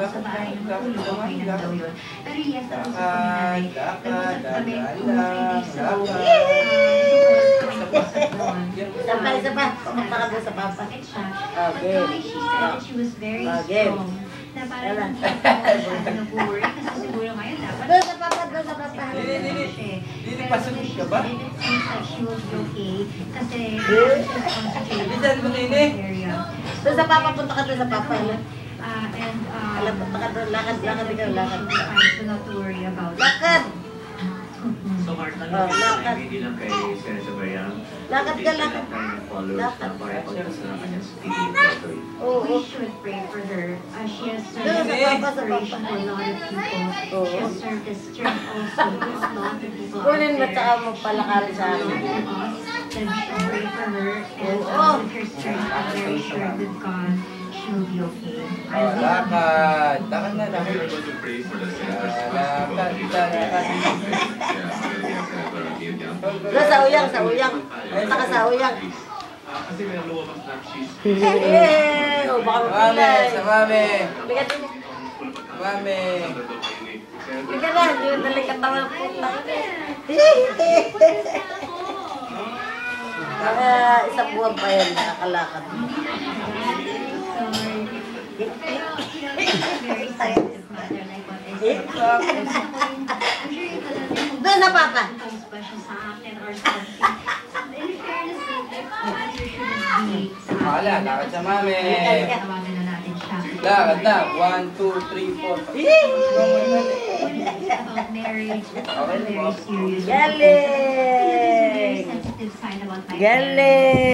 sa bahay ng matulog, okay lang daw yun. Pero yes, tapos sa nanay, nag-usap kami kung hindi so, Isa pa. Pumunta ka doon sa papa. sakit siya. Okay. But she said that she was very Okay. strong. Na parang hindi siya nag-worry kasi siguro ngayon dapat. Doon sa papa. Pero pasunod ka ba? it seems like she will be okay kasi she's concentrated Bisan mo, Nene. area. Doon sa papa, punta ka doon sa papa. And Alam, punta ka doon. Lakad ikaw, lakad. so not to worry about it. Lakad! So, Mark, lakad. hindi lang kay Senator Mariam. Lakad ka, lakad. Followers Lakad. na pare-pagkas na kanyang speaking factory. We should pray for her. She has served Doon as sa an papa, sa inspiration papa. for a lot of people. She has served as strength also to a lot of people out Kunin mo, there. tsaka mo palakarin sa akin. Then we should pray for her and Oo. with her strength, I'm very sure with God, she will be okay. Oh, lakad. Lakad na, lakad. Doon sa uyang. Punta ka sa uyang. Kasi may lumabas na she's Eh, o baka mapilay. Sa mami. Bigat din. Mami. Bigat na, yung daling katawan ng puta. Mga isang buwan pa yan, nakakalakad. Very sensitive matter like what I said. I'm sure you could Doon sa papa. special sa akin or something. In fairness, if answer shouldn't be sa akin. Wala, lakad sa mami. Tawagan na natin siya. Lakad na. 1, 2, 3, 4. About marriage, it's a very serious. Galing! This is a very sensitive side about my Galing!